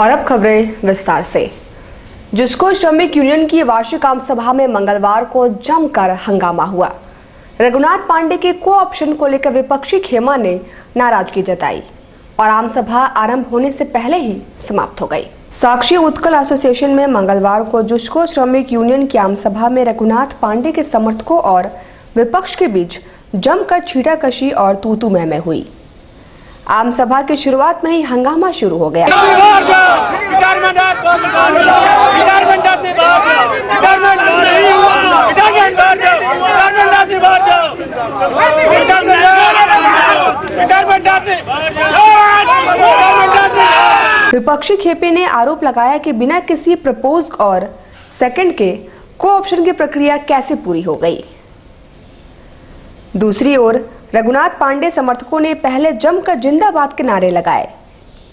और अब खबरें विस्तार से। जिसको श्रमिक यूनियन की वार्षिक आम सभा में मंगलवार को जमकर हंगामा हुआ। रघुनाथ पांडे के को ऑप्शन को लेकर विपक्षी खेमा ने नाराजगी जताई और आम सभा आरंभ होने से पहले ही समाप्त हो गई। साक्षी उत्कल एसोसिएशन में मंगलवार को जुस्को श्रमिक यूनियन की आम सभा में रघुनाथ पांडे के समर्थकों और विपक्ष के बीच जमकर छींटाकशी और तू-तू मैं हुई। आम सभा की शुरुआत में ही हंगामा शुरू हो गया। विपक्षी खेपे ने आरोप लगाया कि बिना किसी प्रपोज और सेकंड के को ऑप्शन की प्रक्रिया कैसे पूरी हो गई। दूसरी ओर रघुनाथ पांडे समर्थकों ने पहले जमकर जिंदाबाद के नारे लगाए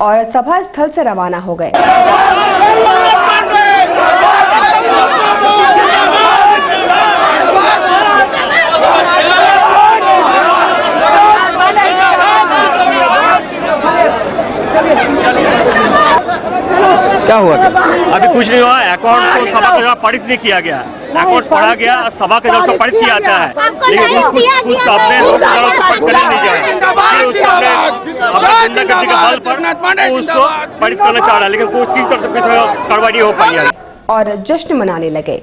और सभा स्थल से रवाना हो गए। क्या हुआ? अभी कुछ नहीं हुआ। अकाउंट को सभा के द्वारा पारित नहीं किया गया। अकाउंट पढ़ा गया, सभा के द्वारा पारित किया जाता है, लेकिन कुछ अपने बल पर उसको पारित करना चाह रहा है, लेकिन कुछ चीज कार्रवाई नहीं हो पाई है और जश्न मनाने लगे।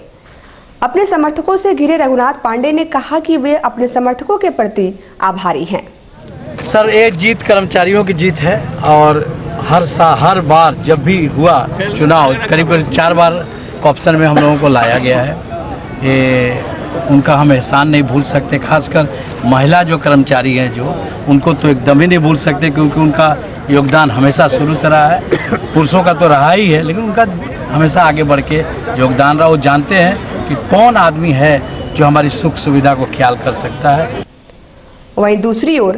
अपने समर्थकों से घिरे रघुनाथ पांडे ने कहा कि वे अपने समर्थकों के प्रति आभारी हैं। सर, ये जीत कर्मचारियों की जीत है और हर बार जब भी हुआ चुनाव करीब 4 बार ऑप्शन में हम लोगों को लाया गया है। ये उनका हम एहसान नहीं भूल सकते। खासकर महिला जो कर्मचारी हैं जो उनको तो एकदम ही नहीं भूल सकते, क्योंकि उनका योगदान हमेशा शुरू से रहा है। पुरुषों का तो रहा ही है, लेकिन उनका हमेशा आगे बढ़ के योगदान रहा। वो जानते हैं कि कौन आदमी है जो हमारी सुख सुविधा को ख्याल कर सकता है। वहीं दूसरी ओर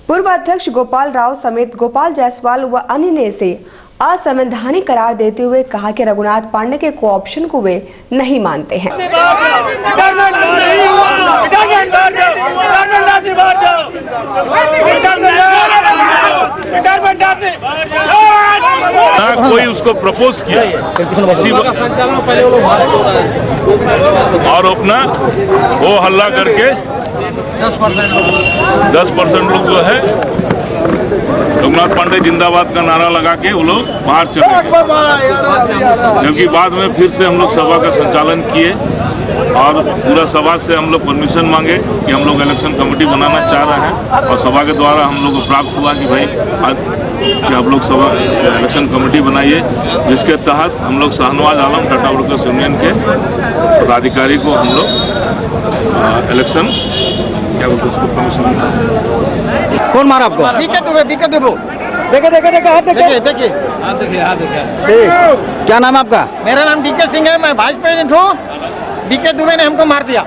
पूर्व अध्यक्ष गोपाल राव समेत गोपाल जायसवाल व अन्य ने इसे असंवैधानिक करार देते हुए कहा कि रघुनाथ पांडे के को ऑप्शन को वे नहीं मानते हैं। कोई उसको प्रपोज किया और अपना वो हल्ला करके 10% लोग जो है रघुनाथ पांडे जिंदाबाद का नारा लगा के वो लोग बाहर चले गए। क्योंकि बाद में फिर से हम लोग सभा का संचालन किए और पूरा सभा से हम लोग परमिशन मांगे कि हम लोग इलेक्शन कमेटी बनाना चाह रहे हैं, और सभा के द्वारा हम लोग को प्राप्त हुआ कि भाई आज कि आप लोग सभा इलेक्शन कमेटी बनाइए, जिसके तहत हम लोग शाहनवाज आलम टाटा वर्कर्स यूनियन के पदाधिकारी को हम लोग इलेक्शन क्या बोलते उसको परमिशन। कौन मारा आपको? देखिए। क्या नाम है आपका? मेरा नाम डीके सिंह है, मैं वाइस प्रेसिडेंट हूँ। डीके दुबे ने हमको मार दिया।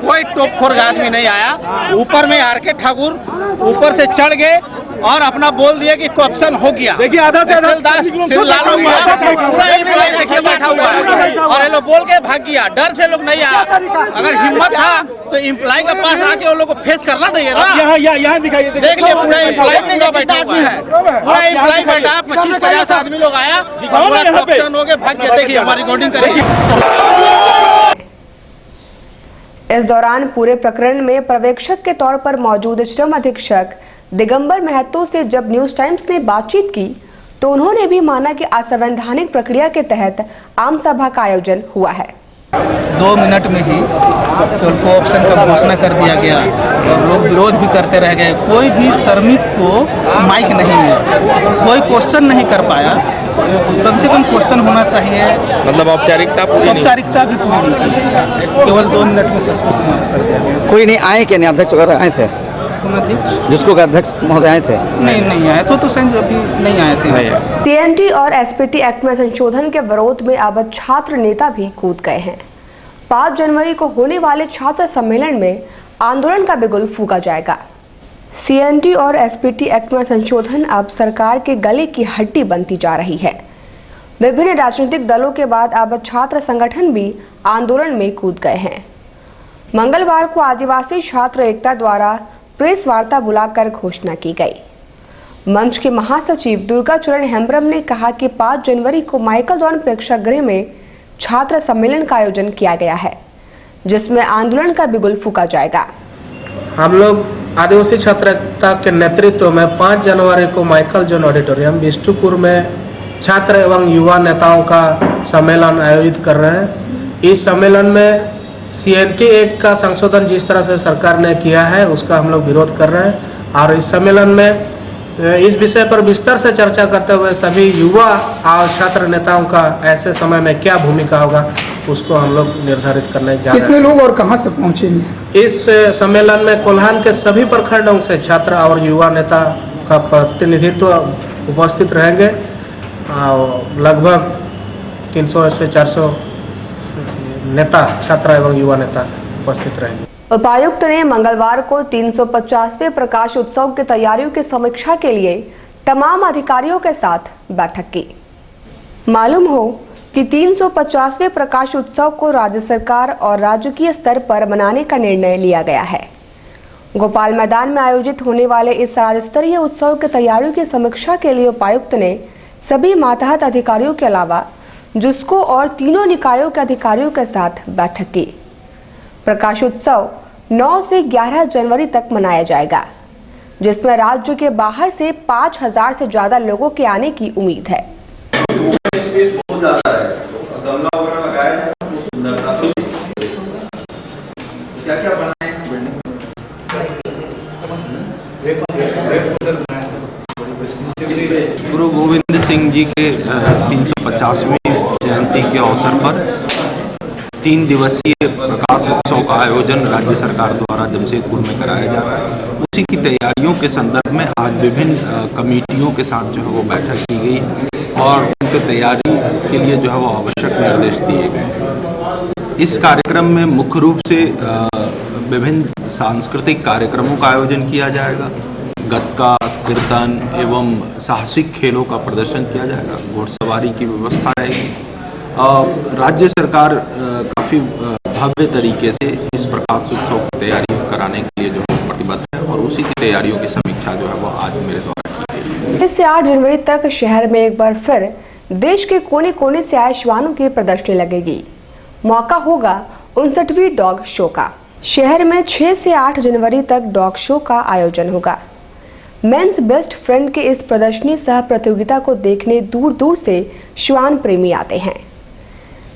कोई टोपखोर आदमी नहीं आया। ऊपर में आर के ठाकुर ऊपर से चढ़ गए और अपना बोल दिया कि ऑप्शन हो गया। देखिए आधा से लालू देखिए बैठा हुआ है और ये लोग बोल के भाग गया। डर से लोग नहीं आया। अगर हिम्मत था तो इम्प्लाई के पास आके वो लोग को फेस करना चाहिए ना। यहाँ दिखाइए। देख लिया पूरा इम्प्लाई बैठा हुआ है। पूरा इम्प्लाई बैठा 25-50 आदमी लोग आया, ऑप्शन हो गया, भाग गया। देखिए हमारी रिकॉर्डिंग करेगी। इस दौरान पूरे प्रकरण में पर्यवेक्षक के तौर पर मौजूद श्रम अधीक्षक दिगंबर महतो से जब न्यूज टाइम्स ने बातचीत की तो उन्होंने भी माना कि असंवैधानिक प्रक्रिया के तहत आम सभा का आयोजन हुआ है। 2 मिनट में ही को ऑप्शन का घोषणा कर दिया गया और लोग विरोध भी करते रह गए। कोई भी श्रमिक को माइक नहीं है, कोई क्वेश्चन नहीं कर पाया। कम से कम क्वेश्चन होना चाहिए। मतलब औपचारिकता भी पूरी नहीं की। केवल 2 मिनट में सब कुछ समाप्त कर दिया गया। कोई नहीं आए क्या? नहीं, अध्यक्ष वगैरह आए थे? जिसको अध्यक्ष महोदय आए थे? नहीं आए तो संजय अभी नहीं आए थे। सीएनटी और एसपीटी एक्ट में संशोधन के विरोध में अब छात्र नेता भी कूद गए हैं। 5 जनवरी को होने वाले छात्र सम्मेलन में आंदोलन का बिगुल फूंका जाएगा। सीएनटी और एसपीटी एक्ट में संशोधन अब सरकार के गले की हड्डी बनती जा रही है। विभिन्न राजनीतिक दलों के बाद अब छात्र संगठन भी आंदोलन में कूद गए हैं। मंगलवार को आदिवासी छात्र एकता द्वारा प्रेस वार्ता बुलाकर घोषणा की गई। मंच के महासचिव दुर्गाचरण हेम्ब्रम ने कहा कि 5 जनवरी को माइकल द्वान प्रेक्षागृह में छात्र सम्मेलन का आयोजन किया गया है, जिसमें आंदोलन का बिगुल फूंका जाएगा। हम लोग आदिवासी छात्र एकता के नेतृत्व में 5 जनवरी को माइकल जॉन ऑडिटोरियम बिष्टुपुर में छात्र एवं युवा नेताओं का सम्मेलन आयोजित कर रहे हैं। इस सम्मेलन में CNT एक्ट का संशोधन जिस तरह से सरकार ने किया है उसका हम लोग विरोध कर रहे हैं और इस सम्मेलन में इस विषय पर विस्तार से चर्चा करते हुए सभी युवा और छात्र नेताओं का ऐसे समय में क्या भूमिका होगा उसको हम लोग निर्धारित करने जा रहे हैं। कितने लोग और कहां से पहुंचेंगे? इस सम्मेलन में कोल्हान के सभी प्रखंडों से छात्र और युवा नेता का प्रतिनिधित्व उपस्थित रहेंगे। लगभग 300 से 400 नेता, छात्र एवं युवा नेता उपस्थित रहेंगे। उपायुक्त ने मंगलवार को 350वें प्रकाश उत्सव की तैयारियों की समीक्षा के लिए तमाम अधिकारियों के साथ बैठक की। मालूम हो कि 350वें प्रकाश उत्सव को राज्य सरकार और राजकीय स्तर पर मनाने का निर्णय लिया गया है। गोपाल मैदान में आयोजित होने वाले इस राज्य स्तरीय उत्सव की तैयारियों की समीक्षा के लिए उपायुक्त ने सभी मातहत अधिकारियों के अलावा जुस्को और तीनों निकायों के अधिकारियों के साथ बैठक की। प्रकाश उत्सव 9 से 11 जनवरी तक मनाया जाएगा, जिसमें राज्य के बाहर से 5000 से ज्यादा लोगों के आने की उम्मीद है। गुरु गोविंद सिंह जी के 350वीं जयंती के अवसर पर 3 दिवसीय प्रकाश उत्सव का आयोजन राज्य सरकार द्वारा जमशेदपुर में कराया जा रहा है। उसी की तैयारियों के संदर्भ में आज विभिन्न कमेटियों के साथ जो है वो बैठक की गई और उनके तैयारी के लिए जो है वो आवश्यक निर्देश दिए गए। इस कार्यक्रम में मुख्य रूप से विभिन्न सांस्कृतिक कार्यक्रमों का आयोजन किया जाएगा। गतका, कीर्तन एवं साहसिक खेलों का प्रदर्शन किया जाएगा। घोड़सवारी की व्यवस्था रहेगी। राज्य सरकार काफी भव्य तरीके से इस प्रकाश उत्सव की तैयारी कराने के लिए जो है प्रतिबद्ध है और उसी की तैयारियों की समीक्षा जो है वो आज मेरे द्वारा की गई। 6 से 8 जनवरी तक शहर में एक बार फिर देश के कोने कोने से आए श्वानों की प्रदर्शनी लगेगी। मौका होगा 59वीं डॉग शो का। शहर में 6 से 8 जनवरी तक डॉग शो का आयोजन होगा। मेंस बेस्ट फ्रेंड के इस प्रदर्शनी सह प्रतियोगिता को देखने दूर दूर से श्वान प्रेमी आते हैं।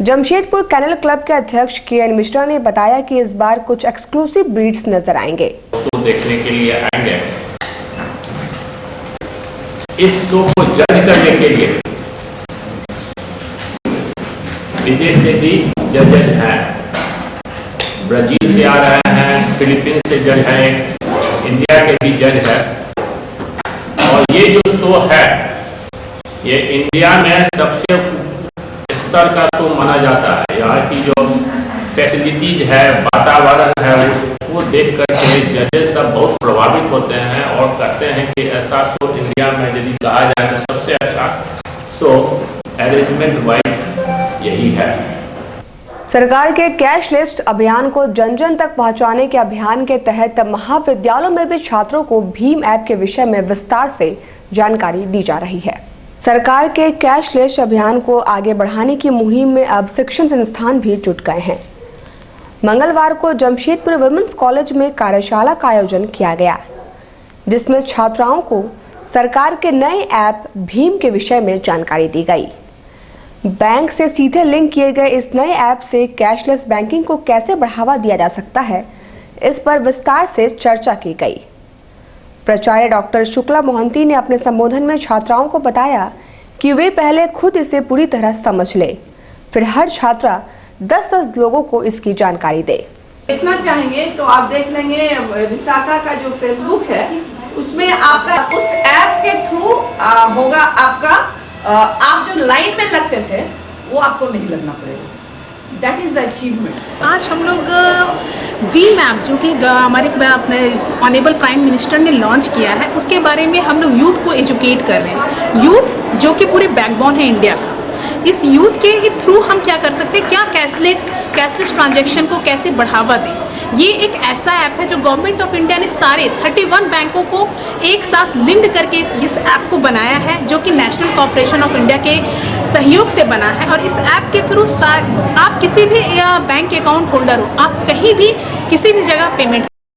जमशेदपुर कैनल क्लब के अध्यक्ष KN मिश्रा ने बताया कि इस बार कुछ एक्सक्लूसिव ब्रीड्स नजर आएंगे। तो देखने के लिए आएंगे। इस शो को जज करने के लिए विदेश से भी जजेज हैं, ब्राजील से आ रहे हैं, फिलीपींस से जज है, इंडिया के भी जज है। और ये जो शो है ये इंडिया में सबसे स्तर का शो माना जाता है। यहाँ की जो फैसिलिटीज है, वातावरण है, वो देख करके जजेस सब बहुत प्रभावित होते हैं और कहते हैं कि ऐसा शो इंडिया में यदि कहा जाए तो सबसे अच्छा शो अरेंजमेंट वाइज यही है। सरकार के कैशलेस अभियान को जन जन तक पहुंचाने के अभियान के तहत महाविद्यालयों में भी छात्रों को भीम ऐप के विषय में विस्तार से जानकारी दी जा रही है। सरकार के कैशलेस अभियान को आगे बढ़ाने की मुहिम में अब शिक्षण संस्थान भी जुट गए हैं। मंगलवार को जमशेदपुर वुमेन्स कॉलेज में कार्यशाला का आयोजन किया गया, जिसमें छात्राओं को सरकार के नए ऐप भीम के विषय में जानकारी दी गई। बैंक से सीधे लिंक किए गए इस नए ऐप से कैशलेस बैंकिंग को कैसे बढ़ावा दिया जा सकता है, इस पर विस्तार से चर्चा की गई। प्राचार्य डॉक्टर शुक्ला मोहंती ने अपने संबोधन में छात्राओं को बताया कि वे पहले खुद इसे पूरी तरह समझ ले, फिर हर छात्रा 10-10 लोगों को इसकी जानकारी दे। देखना चाहेंगे तो आप देख लेंगे विशाखा का जो फेसबुक है उसमें आपका उस ऐप के थ्रू होगा आपका आप जो लाइन में लगते थे वो आपको नहीं लगना पड़ेगा। That is the achievement. आज हम लोग भीम ऐप जो कि हमारे अपने ऑनरेबल प्राइम मिनिस्टर ने लॉन्च किया है उसके बारे में हम लोग यूथ को एजुकेट कर रहे हैं। यूथ जो कि पूरे बैकबोन है इंडिया का, इस यूथ के ही थ्रू हम क्या कर सकते हैं, क्या कैशलेस ट्रांजैक्शन को कैसे बढ़ावा दें, ये एक ऐसा ऐप है जो गवर्नमेंट ऑफ इंडिया ने सारे 31 बैंकों को एक साथ लिंक करके इस ऐप को बनाया है, जो कि नेशनल कॉर्पोरेशन ऑफ इंडिया के सहयोग से बना है। और इस ऐप के थ्रू आप किसी भी बैंक अकाउंट होल्डर हो, आप कहीं भी किसी भी जगह पेमेंट